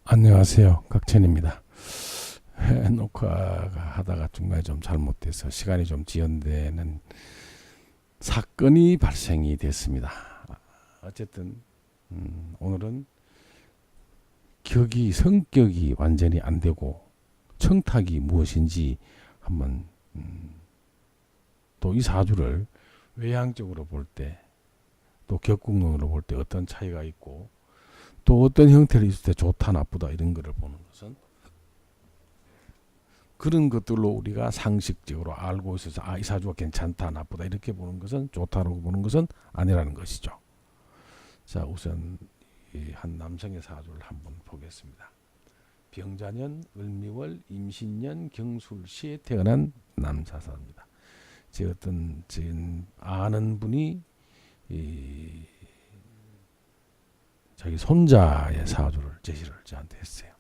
안녕하세요. 각천입니다. 녹화가 하다가 중간에 좀 잘못돼서 시간이 좀 지연되는 사건이 발생이 됐습니다. 어쨌든 오늘은 성격이 완전히 안 되고 청탁이 무엇인지 한번 또 이 사주를 외향적으로 볼 때 또 격국론으로 볼 때 어떤 차이가 있고 또 어떤 형태로 있을 때 좋다 나쁘다 이런 거를 보는 것은 그런 것들로 우리가 상식적으로 알고 있어서 이 사주가 괜찮다 나쁘다 이렇게 보는 것은 좋다라고 보는 것은 아니라는 것이죠. 자, 우선 이 한 남성의 사주를 한번 보겠습니다. 병자년, 을미월, 임신년, 경술시에 태어난 남사사입니다. 제 어떤 아는 분이 자기 손자의 사주를 제시를 저한테 했어요.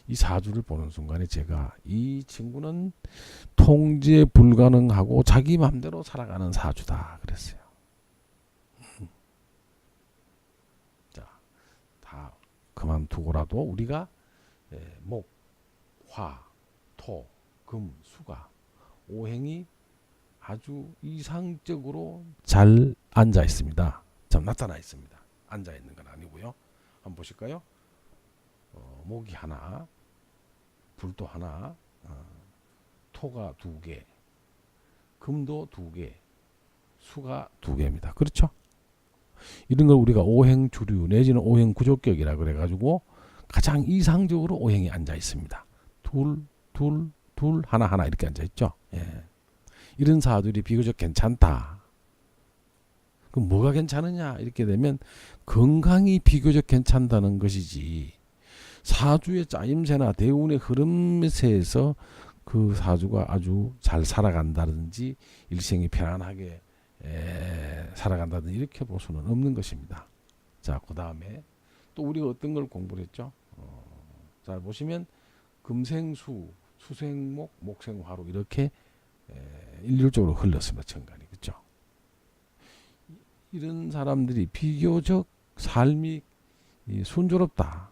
이 사주를 보는 순간에 제가 이 친구는 통제 불가능하고 자기 마음대로 살아가는 사주다 그랬어요. 자, 다 그만두고라도 우리가 목, 화, 토, 금, 수가 오행이 아주 이상적으로 잘 앉아 있습니다. 좀 나타나 있습니다. 앉아 있는 건 아니고요. 한번 보실까요? 목이 하나, 불도 하나, 토가 두 개, 금도 두 개, 수가 두 개입니다. 그렇죠? 이런 걸 우리가 오행 주류 내지는 오행 구조격이라 그래가지고 가장 이상적으로 오행이 앉아 있습니다. 둘, 둘, 둘, 하나, 하나 이렇게 앉아 있죠. 예. 이런 사주들이 비교적 괜찮다. 그럼 뭐가 괜찮으냐 이렇게 되면 건강이 비교적 괜찮다는 것이지 사주의 짜임새나 대운의 흐름세에서 그 사주가 아주 잘 살아간다든지 일생이 편안하게 살아간다든지 이렇게 볼 수는 없는 것입니다. 자, 그 다음에 또 우리가 어떤 걸 공부를 했죠? 잘 보시면 금생수, 수생목, 목생화로 이렇게 일률적으로 흘렀습니다. 천간이. 그렇죠? 이런 사람들이 비교적 삶이 순조롭다.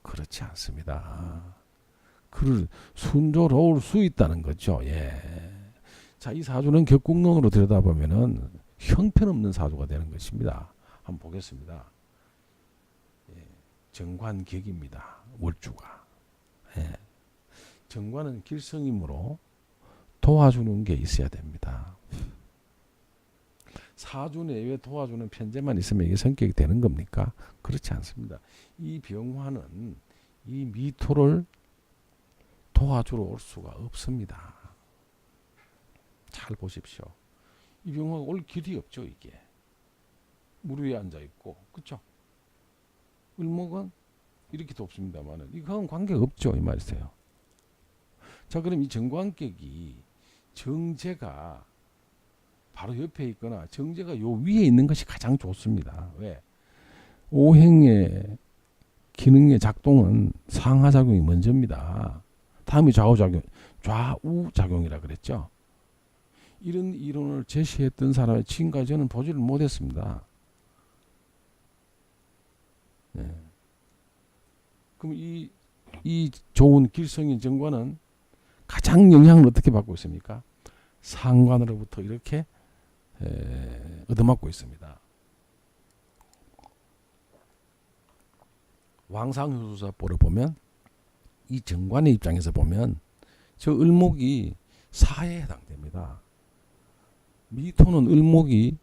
그렇지 않습니다. 순조로울 수 있다는 거죠. 예. 자, 이 사주는 격국론으로 들여다보면은 형편없는 사주가 되는 것입니다. 한번 보겠습니다. 예. 정관격입니다. 월주가. 예. 정관은 길성이므로 도와주는 게 있어야 됩니다. 사주 내외 도와주는 편제만 있으면 이게 성격이 되는 겁니까? 그렇지 않습니다. 이 병화는 이 미토를 도와주러 올 수가 없습니다. 잘 보십시오. 이 병화가 올 길이 없죠. 이게 물 위에 앉아 있고, 그렇죠? 을목은 이렇게 덥습니다만은 이거는 관계가 없죠. 이 말이세요. 자, 그럼 이 정관격이 정제가 바로 옆에 있거나 정제가 요 위에 있는 것이 가장 좋습니다. 왜? 오행의 기능의 작동은 상하작용이 먼저입니다. 다음이 좌우작용이라 그랬죠. 이런 이론을 제시했던 사람의 지금까지 저는 보지를 못했습니다. 네. 그럼 이 좋은 길성인 정관은 가장 영향을 어떻게 받고 있습니까? 상관으로부터 이렇게 얻어맞고 있습니다. 왕상효수사보를 보면 이 정관의 입장에서 보면 저 을목이 사에 해당됩니다. 미토는 을목이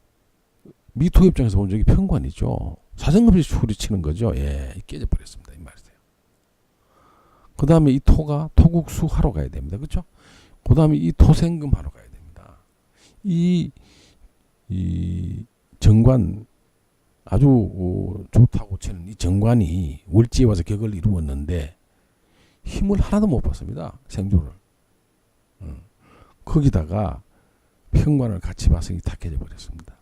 미토 입장에서 보면 저기 편관이죠. 사정없이 소리치는 거죠. 예, 깨져버렸습니다. 이 말이세요. 그 다음에 이 토가 토국수하러 가야 됩니다. 그렇죠? 그 다음에 이 토생금하러 가야 됩니다. 이 정관 아주 좋다고 치는 이 정관이 월지에 와서 격을 이루었는데 힘을 하나도 못 받습니다. 생존을. 거기다가 편관을 같이 봐서 다 깨져버렸습니다.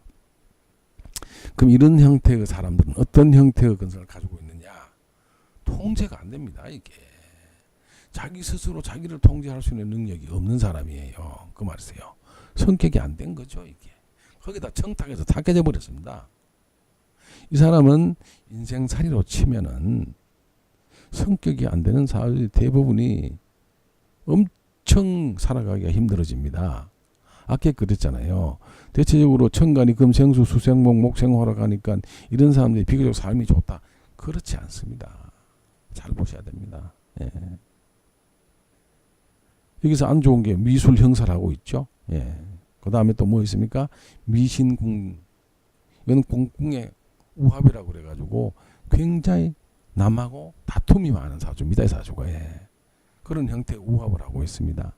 그럼 이런 형태의 사람들은 어떤 형태의 건성을 가지고 있느냐? 통제가 안 됩니다. 이게. 자기 스스로 자기를 통제할 수 있는 능력이 없는 사람이에요. 그 말이세요. 성격이 안 된 거죠. 이게. 거기다 청탁해서 다 깨져버렸습니다. 이 사람은 인생살이로 치면은 성격이 안 되는 사람들이 대부분이 엄청 살아가기가 힘들어집니다. 아까 그랬잖아요. 대체적으로 천간이 금생수 수생목 목생화로 가니까 이런 사람들이 비교적 삶이 좋다. 그렇지 않습니다. 잘 보셔야 됩니다. 예. 여기서 안 좋은 게 미술 형사라고 있죠. 예. 그 다음에 또 뭐 있습니까? 미신궁. 이건 공궁의 우합이라고 그래가지고 굉장히 남하고 다툼이 많은 사주입니다. 이 사주가. 예. 그런 형태의 우합을 하고 있습니다.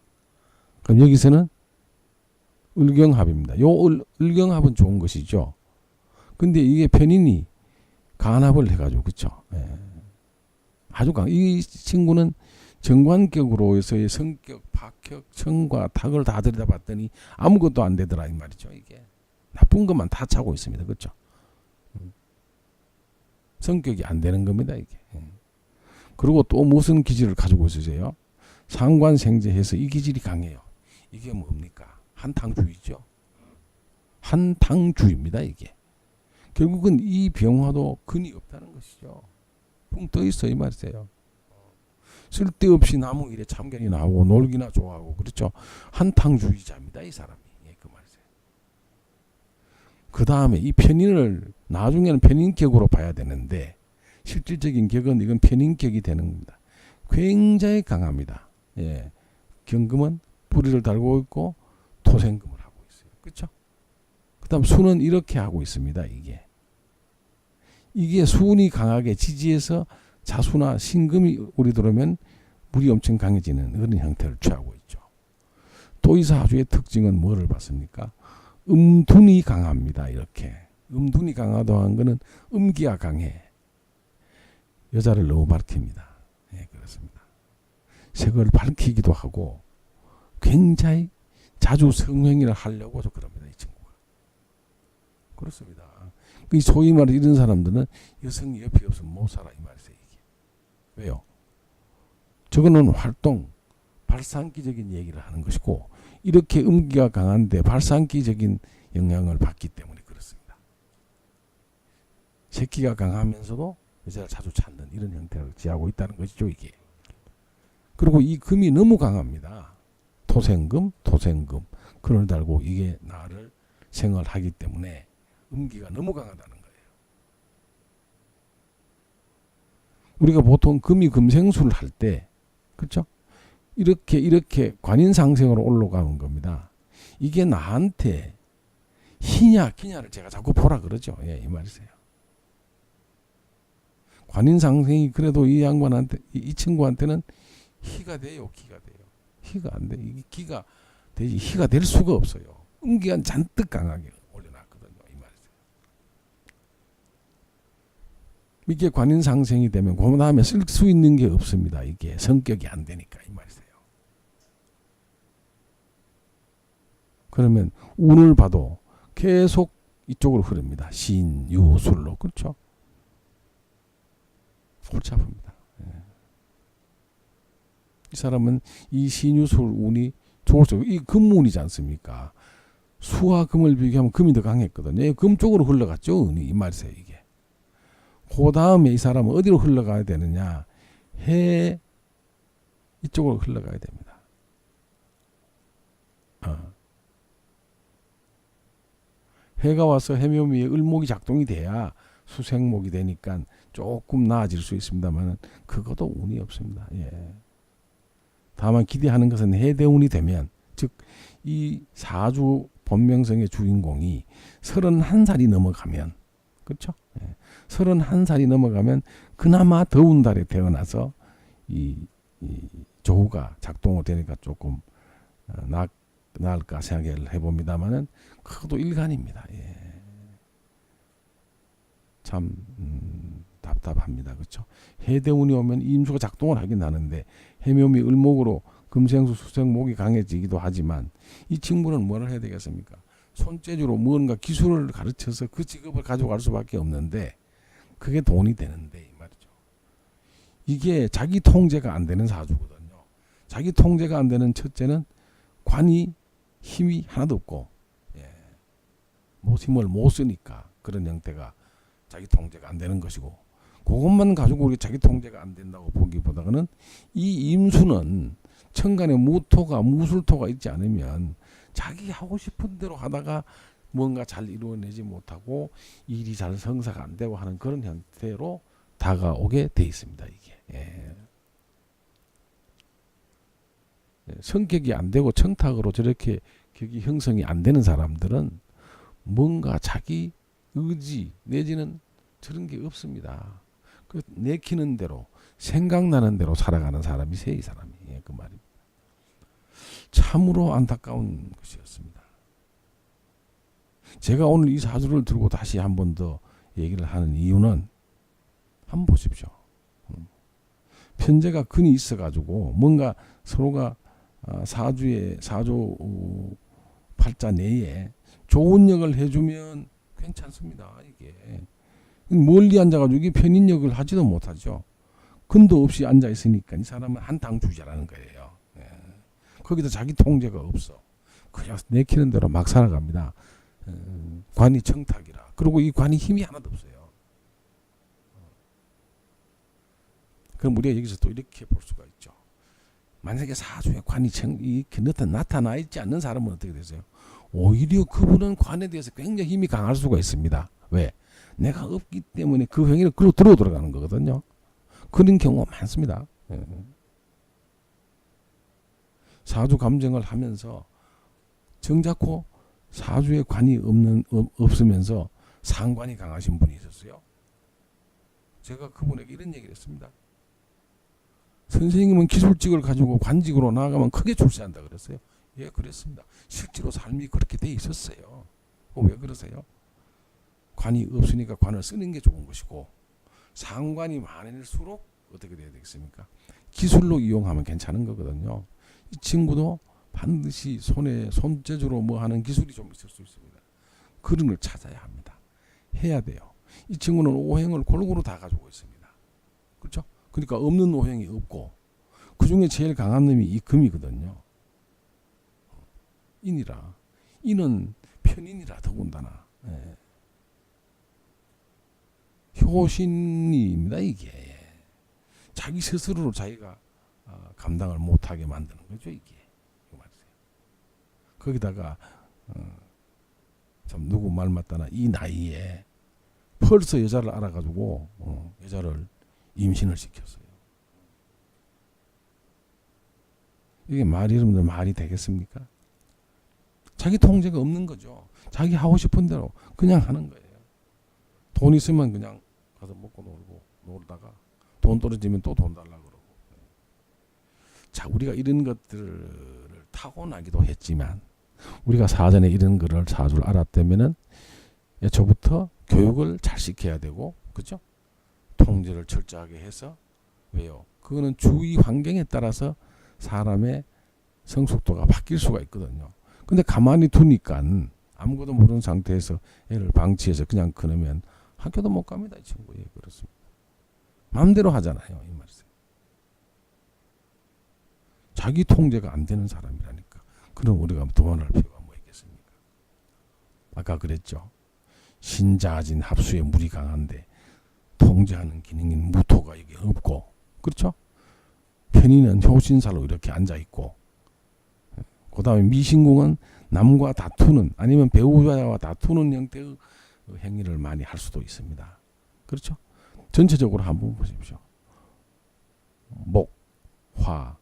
그럼 여기서는 을경합입니다. 요 을경합은 좋은 것이죠. 근데 이게 편인이 간합을 해가지고 그쵸. 예. 아주 이 친구는 정관격으로서의 성격, 박격, 청과 탁을 다 들여다봤더니 아무것도 안 되더라 이 말이죠. 이게 나쁜 것만 다 차고 있습니다. 그렇죠? 성격이 안 되는 겁니다. 이게. 그리고 또 무슨 기질을 가지고 있으세요? 상관생제해서 이 기질이 강해요. 이게 뭡니까? 한탕주의죠. 한탕주의입니다. 이게. 결국은 이 병화도 근이 없다는 것이죠. 붕 떠 있어 이 말이세요. 쓸데없이 나무 일에 참견이 나오고 놀기나 좋아하고 그렇죠. 한탕주의자입니다. 이 사람이. 예, 그 말이세요. 그 다음에 이 편인을 나중에는 편인격으로 봐야 되는데 실질적인 격은 이건 편인격이 되는 겁니다. 굉장히 강합니다. 예, 경금은 뿌리를 달고 있고 토생금을 하고 있어요. 그렇죠? 그 다음 수는 이렇게 하고 있습니다. 이게 수운이 강하게 지지해서 자수나 신금이 우리 들어오면 물이 엄청 강해지는 그런 형태를 취하고 있죠. 또 이 사주의 특징은 뭐를 봤습니까? 음둔이 강합니다. 이렇게. 음둔이 강하다고 한 것은 음기가 강해. 여자를 너무 밝힙니다. 예, 그렇습니다. 색을 밝히기도 하고 굉장히 자주 성행위를 하려고 그럽니다. 이 친구가. 그렇습니다. 이 소위 말해 이런 사람들은 여성이 옆에 없으면 못 살아 이 말이에요. 이게. 왜요? 저거는 활동, 발산기적인 얘기를 하는 것이고 이렇게 음기가 강한데 발산기적인 영향을 받기 때문에 그렇습니다. 새끼가 강하면서도 여자를 자주 찾는 이런 형태를 지하고 있다는 것이죠. 이게. 그리고 이 금이 너무 강합니다. 토생금. 그걸 달고 이게 나를 생활하기 때문에 음기가 너무 강하다는 거예요. 우리가 보통 금이 금생수를 할 때, 그렇죠? 이렇게 관인상생으로 올라가는 겁니다. 이게 나한테 희냐 기냐를 제가 자꾸 보라 그러죠. 예, 이 말이세요. 관인상생이 그래도 이 양반한테 이 친구한테는 희가 돼요, 기가 돼요. 희가 안 돼. 이게 기가 되지 희가 될 수가 없어요. 음기가 잔뜩 강하게 올려놨거든요. 이 말이세요. 이게 관인상생이 되면 그 다음에 쓸 수 있는 게 없습니다. 이게 성격이 안 되니까 이 말이세요. 그러면 운을 봐도 계속 이쪽으로 흐릅니다. 신, 유, 술로. 그렇죠? 골치 아픕니다. 예. 이 사람은 이 신유술 운이 좋을수록 이 금운이지 않습니까? 수와 금을 비교하면 금이 더 강했거든요. 금 쪽으로 흘러갔죠. 운이 이 말이세요. 이게. 그 다음에 이 사람은 어디로 흘러가야 되느냐? 해 이쪽으로 흘러가야 됩니다. 해가 와서 해묘미에 을목이 작동이 돼야 수생목이 되니까 조금 나아질 수 있습니다만 그것도 운이 없습니다. 예. 다만 기대하는 것은 해대운이 되면 즉 이 사주 본명성의 주인공이 31살이 넘어가면 그렇죠? 예. 31살이 넘어가면 그나마 더운 달에 태어나서 이 조후가 작동을 되니까 조금 나을까 생각을 해봅니다만은 그것도 일간입니다. 예. 참 답답합니다. 그렇죠? 해대운이 오면 임수가 작동을 하긴 하는데 해묘미 을목으로 금생수 수생목이 강해지기도 하지만 이 친구는 뭐를 해야 되겠습니까? 손재주로 뭔가 기술을 가르쳐서 그 직업을 가져갈 수밖에 없는데 그게 돈이 되는데 이 말이죠. 이게 자기 통제가 안 되는 사주거든요. 자기 통제가 안 되는 첫째는 관이 힘이 하나도 없고 힘을 못 쓰니까 그런 형태가 자기 통제가 안 되는 것이고 그것만 가지고 우리 자기 통제가 안 된다고 보기보다는 이 임수는 천간에 무토가 무술토가 있지 않으면 자기 하고 싶은 대로 하다가 뭔가 잘 이루어내지 못하고 일이 잘 성사가 안 되고 하는 그런 형태로 다가오게 돼 있습니다. 이게 성격이 안 되고 청탁으로 저렇게 격이 형성이 안 되는 사람들은 뭔가 자기 의지 내지는 저런 게 없습니다. 그 내키는 대로 생각나는 대로 살아가는 사람이세요. 이 사람이. 그 말입니다. 참으로 안타까운 것이었습니다. 제가 오늘 이 사주를 들고 다시 한 번 더 얘기를 하는 이유는 한번 보십시오. 편제가 근이 있어가지고 뭔가 서로가 사주 팔자 내에 좋은 역을 해주면 괜찮습니다. 이게 멀리 앉아가지고 이게 편인역을 하지도 못하죠. 근도 없이 앉아 있으니까 이 사람은 한탕 주자라는 거예요. 거기다 자기 통제가 없어. 그냥 내키는 대로 막 살아갑니다. 관이 청탁이라. 그리고 이 관이 힘이 하나도 없어요. 그럼 우리가 여기서 또 이렇게 볼 수가 있죠. 만약에 사주에 관이 이렇게 나타나 있지 않는 사람은 어떻게 되세요? 오히려 그분은 관에 대해서 굉장히 힘이 강할 수가 있습니다. 왜? 내가 없기 때문에 그 행위를 글로 들어가는 거거든요. 그런 경우가 많습니다. 사주 감정을 하면서 정작고 사주에 관이 없으면서 상관이 강하신 분이 있었어요. 제가 그분에게 이런 얘기를 했습니다. 선생님은 기술직을 가지고 관직으로 나아가면 크게 출세한다 그랬어요. 예, 그랬습니다. 실제로 삶이 그렇게 돼 있었어요. 왜 그러세요? 관이 없으니까 관을 쓰는 게 좋은 것이고 상관이 많을수록 어떻게 돼야 되겠습니까? 기술로 이용하면 괜찮은 거거든요. 이 친구도 반드시 손재주로 뭐 하는 기술이 좀 있을 수 있습니다. 그런 걸 찾아야 합니다. 해야 돼요. 이 친구는 오행을 골고루 다 가지고 있습니다. 그렇죠? 그러니까 없는 오행이 없고 그 중에 제일 강한 놈이 이 금이거든요. 인이라. 인은 편인이라 더군다나. 효신입니다. 이게. 자기 스스로로 자기가 감당을 못하게 만드는 거죠. 이게. 거기다가 참 누구 말 맞다나 이 나이에 벌써 여자를 알아가지고 여자를 임신을 시켰어요. 이게 여러분들 말이 되겠습니까? 자기 통제가 없는 거죠. 자기 하고 싶은 대로 그냥 하는 거예요. 돈 있으면 그냥 가서 먹고 놀다가 돈 떨어지면 또 돈 달라고 그러고. 자, 우리가 이런 것들을 타고나기도 했지만 우리가 사전에 이런 거를 사주를 알았다면은 저부터 교육을 잘 시켜야 되고, 그죠? 통제를 철저하게 해서. 왜요? 그거는 주위 환경에 따라서 사람의 성숙도가 바뀔 수가 있거든요. 근데 가만히 두니까 아무것도 모르는 상태에서 애를 방치해서 그냥 끊으면 학교도 못 갑니다. 이 친구. 예, 그렇습니다. 마음대로 하잖아요. 이 말이세요. 자기 통제가 안 되는 사람이라니까. 그럼 우리가 도안할 필요가 뭐 있겠습니까? 아까 그랬죠. 신자진 합수에 물이 강한데 통제하는 기능인 무토가 이게 없고, 그렇죠? 편인은 효신사로 이렇게 앉아 있고, 그 다음에 미신궁은 남과 다투는 아니면 배우자와 다투는 형태의 행위를 많이 할 수도 있습니다. 그렇죠? 전체적으로 한번 보십시오. 목, 화,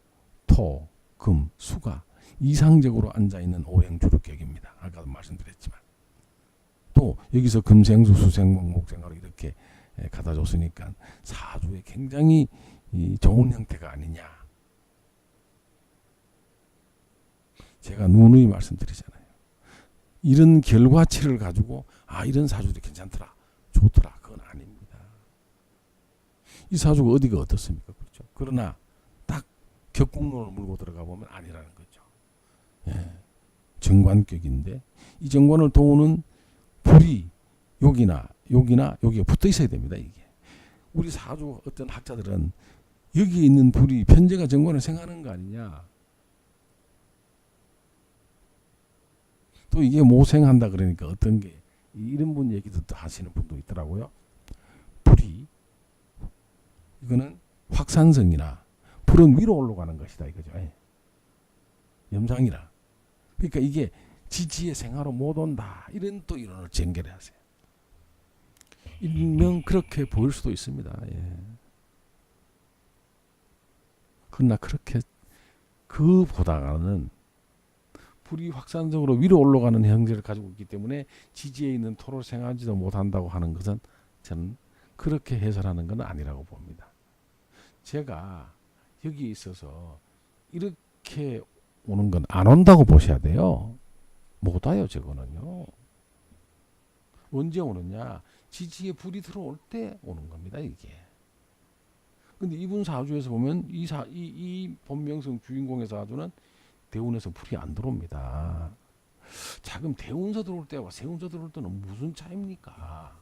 토, 금, 수가 이상적으로 앉아있는 오행주력격입니다. 아까도 말씀드렸지만. 또 여기서 금생수, 수생목, 목생화로 이렇게 갖다 줬으니까 사주에 굉장히 좋은 형태가 아니냐. 제가 누누이 말씀드리잖아요. 이런 결과치를 가지고 이런 사주도 괜찮더라, 좋더라, 그건 아닙니다. 이 사주가 어디가 어떻습니까? 그렇죠? 그러나 딱 격국론을 물고 들어가 보면 아니라는 거죠. 예. 정관격인데 이 정관을 도우는 불이 여기에 붙어 있어야 됩니다. 이게 우리 사주 어떤 학자들은 여기에 있는 불이 편제가 정관을 생각하는 거 아니냐. 또 이게 모생한다 그러니까 어떤 게 이런 분 얘기도 또 하시는 분도 있더라고요. 불이 이거는 확산성이나 불은 위로 올라가는 것이다 이거죠. 예. 염상이라. 그러니까 이게 지지의 생화로 못 온다. 이런 또 이론을 전개를 하세요. 일명 그렇게 보일 수도 있습니다. 예. 그러나 그렇게 그보다는 불이 확산적으로 위로 올라가는 형질을 가지고 있기 때문에 지지에 있는 토를 생하지도 못한다고 하는 것은 저는 그렇게 해설하는 건 아니라고 봅니다. 제가 여기에 있어서 이렇게 오는 건 안 온다고 보셔야 돼요. 못 와요, 저거는요. 언제 오느냐? 지지에 불이 들어올 때 오는 겁니다, 이게. 근데 이분 사주에서 보면 이 본명성 주인공의 사주는 대운에서 불이 안 들어옵니다. 자, 그럼 대운서 들어올 때와 세운서 들어올 때는 무슨 차이입니까?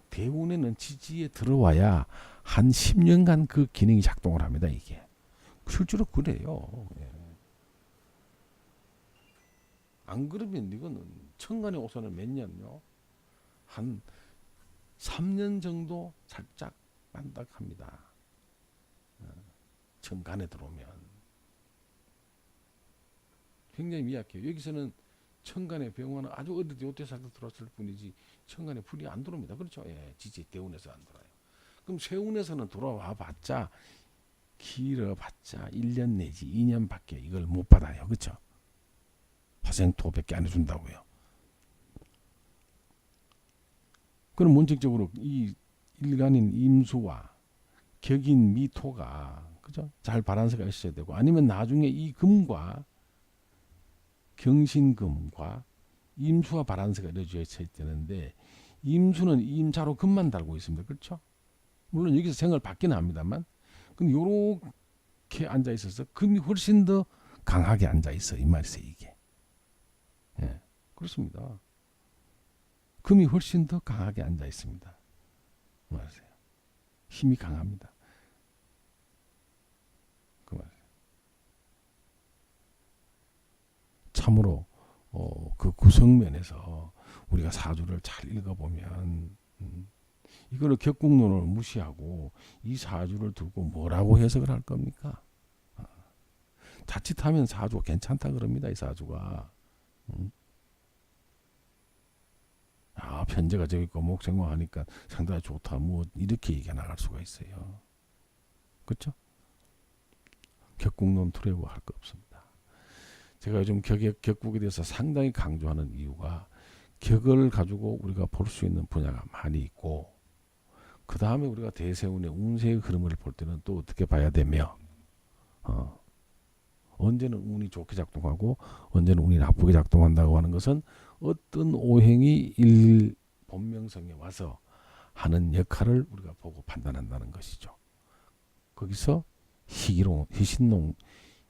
대운에는 지지에 들어와야 한 10년간 그 기능이 작동을 합니다, 이게. 실제로 그래요. 예. 안 그러면 이거는 천간의 오선을 몇 년요? 한 3년 정도 살짝 만닥합니다. 천간에 들어오면. 굉장히 미약해요. 여기서는 천간의 병화는 아주 어릴 때 요때 살짝 들어왔을 뿐이지 천간에 불이 안 들어옵니다. 그렇죠? 예, 지지 대운에서 안 들어와요. 그럼 세운에서는 돌아와 봤자 길어봤자 1년 내지 2년밖에 이걸 못 받아요. 그렇죠? 화생토밖에 안 해준다고요. 그럼 원칙적으로 이 일간인 임수와 격인 미토가 그죠? 잘 바란스가 있어야 되고 아니면 나중에 이 금과 경신금과 임수와 바란스가 이루어져야 되는데 임수는 임자로 금만 달고 있습니다. 그렇죠? 물론 여기서 생을 받기는 합니다만 근데 요렇게 앉아 있어서 금이 훨씬 더 강하게 앉아 있어 이 말이세요 이게. 예, 그렇습니다. 금이 훨씬 더 강하게 앉아 있습니다. 말이세요. 힘이 강합니다. 그 말이에요. 참으로 그 구성면에서 우리가 사주를 잘 읽어보면 이거를 격국론을 무시하고 이 사주를 두고 뭐라고 해석을 할 겁니까? 자칫하면 사주가 괜찮다 그럽니다. 이 사주가. 아, 편제가 저기 있고 목생화하니까 상당히 좋다. 뭐 이렇게 얘기가 나갈 수가 있어요. 그렇죠? 격국론 두려워 할 거 없습니다. 제가 요즘 격국에 대해서 상당히 강조하는 이유가 격을 가지고 우리가 볼 수 있는 분야가 많이 있고 그 다음에 우리가 대세운의 운세의 흐름을 볼 때는 또 어떻게 봐야 되며 언제는 운이 좋게 작동하고 언제는 운이 나쁘게 작동한다고 하는 것은 어떤 오행이 일 본명성에 와서 하는 역할을 우리가 보고 판단한다는 것이죠. 거기서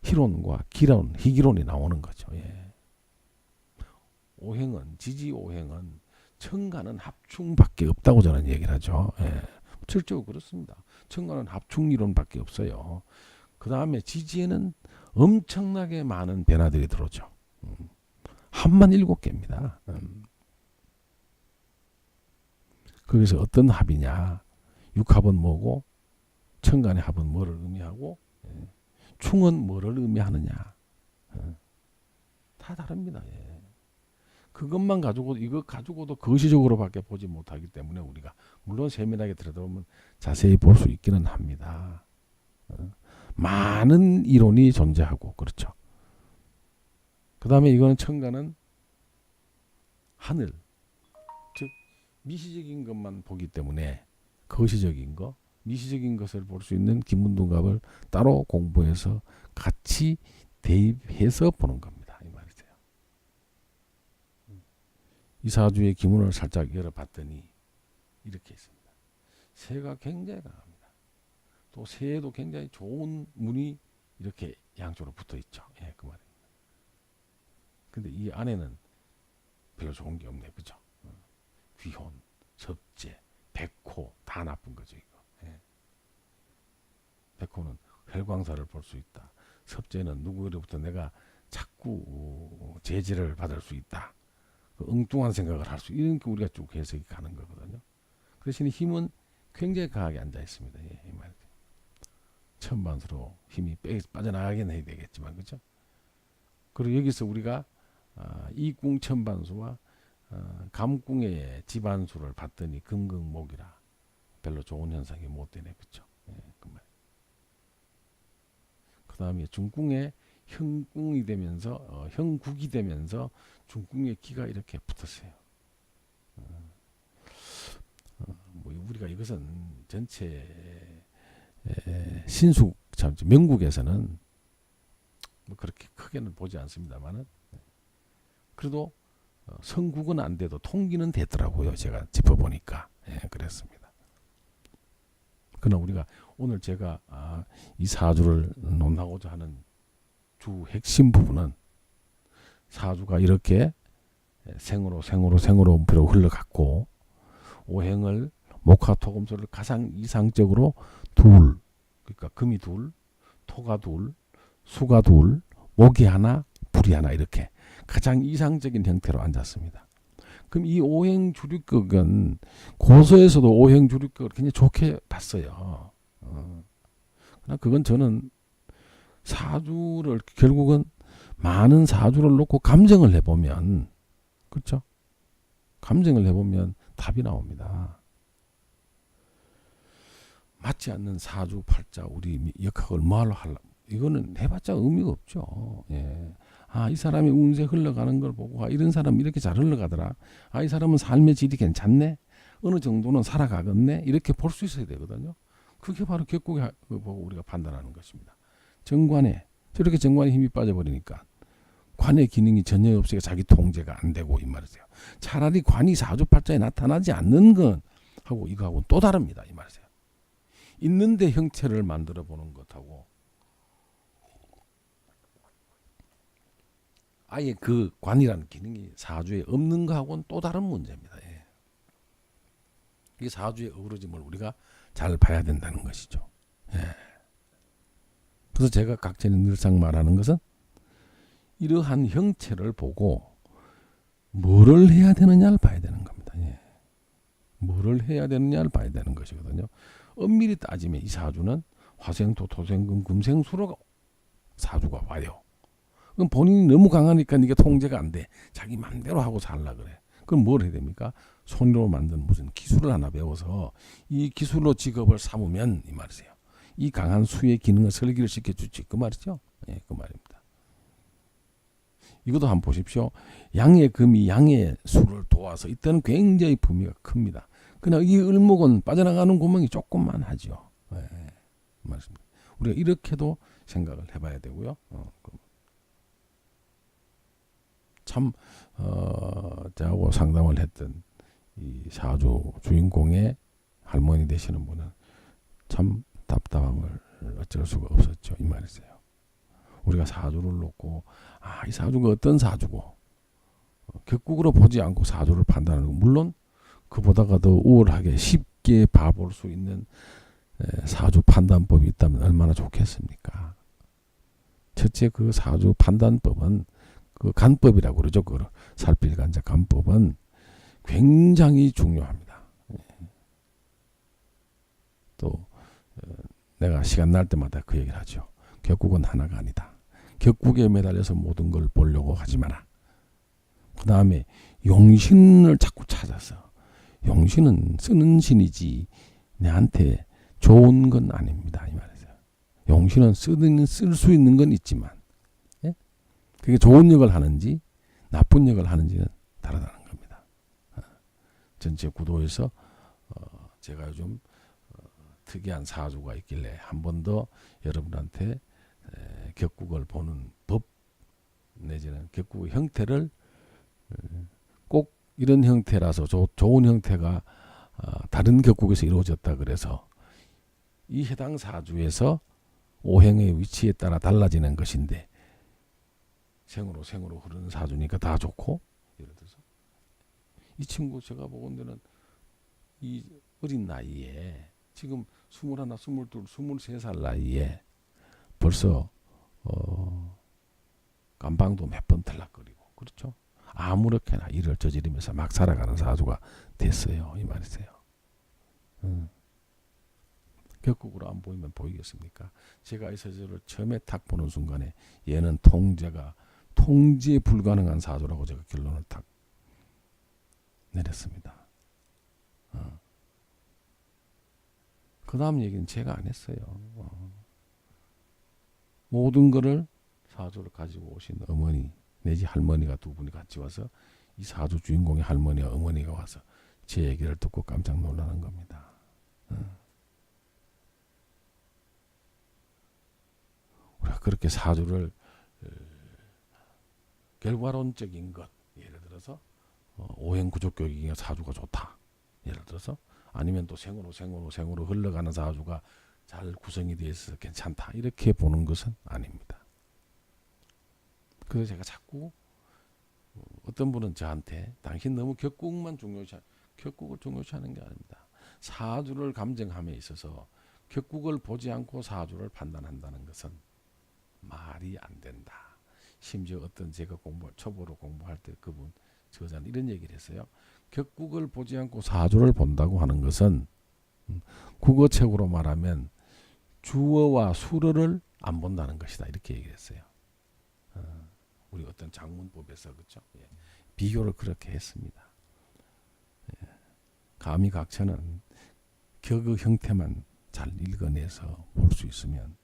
희론과 기론, 희기론이 나오는 거죠. 예. 오행은 지지 오행은 천간은 합충밖에 없다고 저는 얘기를 하죠. 예. 실제로 그렇습니다. 천간은 합충 이론밖에 없어요. 그 다음에 지지에는 엄청나게 많은 변화들이 들어오죠. 합만 7개입니다. 거기서 어떤 합이냐. 육합은 뭐고 천간의 합은 뭐를 의미하고 충은 뭐를 의미하느냐. 다 다릅니다. 예. 그것만 가지고 이거 가지고도 거시적으로밖에 보지 못하기 때문에 우리가 물론 세밀하게 들여다보면 자세히 볼 수 있기는 합니다. 많은 이론이 존재하고 그렇죠. 그 다음에 이거는 천간은 하늘 즉 미시적인 것만 보기 때문에 거시적인 거 미시적인 것을 볼 수 있는 기문둔갑을 따로 공부해서 같이 대입해서 보는 겁니다. 이 말이세요. 이 사주의 기문을 살짝 열어봤더니 이렇게 있습니다. 새가 굉장히 강합니다. 또 새에도 굉장히 좋은 문이 이렇게 양쪽으로 붙어 있죠. 예, 그 말입니다. 근데 이 안에는 별로 좋은 게 없네. 그죠? 귀혼, 섭제, 백호 다 나쁜 거죠. 이거. 예. 백호는 혈광사를 볼 수 있다. 섭제는 누구로부터 내가 자꾸 제지를 받을 수 있다. 그 엉뚱한 생각을 할 수 이런 게 우리가 쭉 해석이 가는 거거든요. 그 대신에 힘은 굉장히 강하게 앉아 있습니다. 예, 이 말. 천반수로 힘이 빠져나가긴 해야 되겠지만, 그죠? 그리고 여기서 우리가 이궁 천반수와 감궁의 지반수를 봤더니 금극목이라 별로 좋은 현상이 못 되네, 그죠? 예, 그 다음에 중궁의 형궁이 되면서 형국이 되면서 중궁의 기가 이렇게 붙었어요. 뭐 우리가 이것은 전체 신숙 참 명국에서는 뭐 그렇게 크게는 보지 않습니다만은 그래도 성국은 안 돼도 통기는 되더라고요. 제가 짚어보니까 그랬습니다. 그러나 우리가 오늘 제가 이 사주를 논하고자 하는 주 핵심 부분은 사주가 이렇게 생으로 비로 흘러갔고 오행을 목화토금수를 가장 이상적으로 둘, 그러니까 금이 둘, 토가 둘, 수가 둘, 목이 하나, 불이 하나 이렇게 가장 이상적인 형태로 앉았습니다. 그럼 이 오행 주류격은 고서에서도 오행 주류격을 굉장히 좋게 봤어요. 그러나 그건 저는 사주를 결국은 많은 사주를 놓고 감정을 해보면 그렇죠? 감정을 해보면 답이 나옵니다. 맞지 않는 사주 팔자 우리 역학을 뭐하러 하려 이거는 해봤자 의미가 없죠. 예. 이 사람이 운세 흘러가는 걸 보고 이런 사람 이렇게 잘 흘러가더라. 이 사람은 삶의 질이 괜찮네. 어느 정도는 살아가겠네. 이렇게 볼 수 있어야 되거든요. 그게 바로 격국에 보고 우리가 판단하는 것입니다. 정관에 저렇게 정관에 힘이 빠져버리니까 관의 기능이 전혀 없으니까 자기 통제가 안 되고 이 말이세요. 차라리 관이 사주팔자에 나타나지 않는 건 하고 이거하고는 또 다릅니다. 이 말이세요. 있는데 형체를 만들어 보는 것하고 아예 그 관이라는 기능이 사주에 없는 거하고는 또 다른 문제입니다. 예. 이 사주의 어우러짐을 우리가 잘 봐야 된다는 것이죠. 예. 그래서 제가 각전에 늘상 말하는 것은 이러한 형체를 보고 뭐를 해야 되느냐를 봐야 되는 겁니다. 예. 뭐를 해야 되느냐를 봐야 되는 것이거든요. 엄밀히 따지면 이 사주는 화생토, 토생금, 금생수로 사주가 와요. 그럼 본인이 너무 강하니까 이게 통제가 안 돼. 자기 맘대로 하고 살라 그래. 그럼 뭘 해야 됩니까? 손으로 만든 무슨 기술을 하나 배워서 이 기술로 직업을 삼으면 이 말이세요. 이 강한 수의 기능을 설계를 시켜주지. 그 말이죠. 예, 그 말입니다. 이것도 한번 보십시오. 양의 금이 양의 수를 도와서 이때는 굉장히 범위가 큽니다. 그러나 이 을목은 빠져나가는 구멍이 조금만 하죠. 예, 맞습니다. 우리가 이렇게도 생각을 해봐야 되고요. 참 저하고 상담을 했던 이 사주 주인공의 할머니 되시는 분은 참 답답함을 어쩔 수가 없었죠. 이 말이세요. 우리가 사주를 놓고 이 사주가 어떤 사주고 격국으로 보지 않고 사주를 판단하는 거 물론 그보다가 더 우월하게 쉽게 봐볼 수 있는 사주 판단법이 있다면 얼마나 좋겠습니까? 첫째 그 사주 판단법은 그 간법이라고 그러죠. 그 살필간자 간법은 굉장히 중요합니다. 또 내가 시간 날 때마다 그 얘기를 하죠. 격국은 하나가 아니다. 격국에 매달려서 모든 걸 보려고 하지 마라. 그 다음에 용신을 자꾸 찾아서 용신은 쓰는 신이지 내한테 좋은 건 아닙니다. 이 말이죠. 용신은 쓸 수 있는 건 있지만 그게 좋은 역을 하는지 나쁜 역을 하는지는 다르다는 겁니다. 전체 구도에서 제가 요즘 특이한 사주가 있길래 한 번 더 여러분한테 격국을 보는 법 내지는 격국의 형태를 꼭 이런 형태라서 좋은 형태가 다른 격국에서 이루어졌다 그래서 이 해당 사주에서 오행의 위치에 따라 달라지는 것인데 생으로 흐르는 사주니까 다 좋고 예를 들어서 이 친구 제가 보건대는 이 어린 나이에 지금 21, 22, 23살 나이에 벌써 깜방도 몇 번 들락거리고 그렇죠. 아무렇게나 일을 저지르면서 막 살아가는 사주가 됐어요. 이 말이세요. 격국으로 안 보이면 보이겠습니까? 제가 이 사주를 처음에 딱 보는 순간에 얘는 통제 불가능한 사주라고 제가 결론을 딱 내렸습니다. 그 다음 얘기는 제가 안 했어요. 모든 거를 사주를 가지고 오신 어머니 내지 할머니가 두 분이 같이 와서 이 사주 주인공의 할머니와 어머니가 와서 제 얘기를 듣고 깜짝 놀라는 겁니다. 우리가 그렇게 사주를 결과론적인 것, 예를 들어서 오행구조교육이 사주가 좋다, 예를 들어서 아니면 또 생으로 흘러가는 사주가 잘 구성이 되어 있어서 괜찮다, 이렇게 보는 것은 아닙니다. 그래서 제가 자꾸 어떤 분은 저한테 당신 너무 격국을 중요시하는 게 아닙니다. 사주를 감정함에 있어서 격국을 보지 않고 사주를 판단한다는 것은 말이 안 된다. 심지어 어떤 제가 초보로 공부할 때 그분 저자는 이런 얘기를 했어요. 격국을 보지 않고 사주를 본다고 하는 것은 국어책으로 말하면 주어와 수어를 안 본다는 것이다, 이렇게 얘기를 했어요. 우리 어떤 장문법에서 그렇죠? 예. 비교를 그렇게 했습니다. 예. 가미각천은 격의 형태만 잘 읽어내서 볼 수 있으면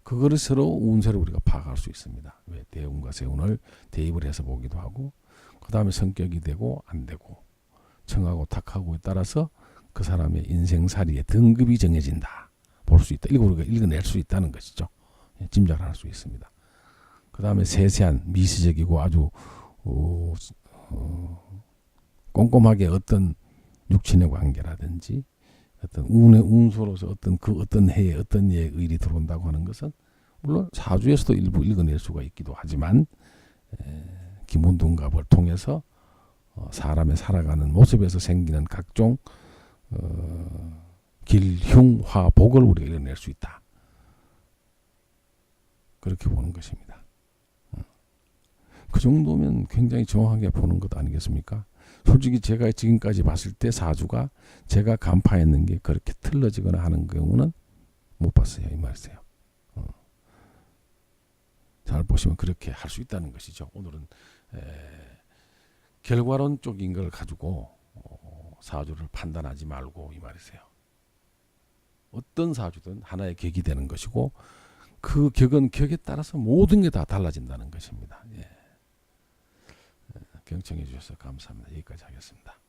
그거를 서로 운세를 우리가 파악할 수 있습니다. 왜 대운과 세운을 대입을 해서 보기도 하고, 그 다음에 성격이 되고 안 되고, 청하고 탁하고에 따라서 그 사람의 인생살이의 등급이 정해진다. 볼 수 있다. 우리가 읽어낼 수 있다는 것이죠. 예, 짐작을 할 수 있습니다. 그 다음에 세세한 미시적이고 아주 꼼꼼하게 어떤 육친의 관계라든지 어떤 운수로서 어떤 해에 어떤 예의 일이 들어온다고 하는 것은 물론 사주에서도 일부 읽어낼 수가 있기도 하지만 기문둔갑을 통해서 사람의 살아가는 모습에서 생기는 각종 길흉화복을 우리가 읽어낼 수 있다. 그렇게 보는 것입니다. 그 정도면 굉장히 정확하게 보는 것 아니겠습니까? 솔직히 제가 지금까지 봤을 때 사주가 제가 간파했는 게 그렇게 틀러지거나 하는 경우는 못 봤어요, 이 말이세요. 잘 보시면 그렇게 할 수 있다는 것이죠. 오늘은 결과론적인 걸 가지고 사주를 판단하지 말고, 이 말이세요. 어떤 사주든 하나의 격이 되는 것이고, 그 격은 격에 따라서 모든 게 다 달라진다는 것입니다. 예. 경청해 주셔서 감사합니다. 여기까지 하겠습니다.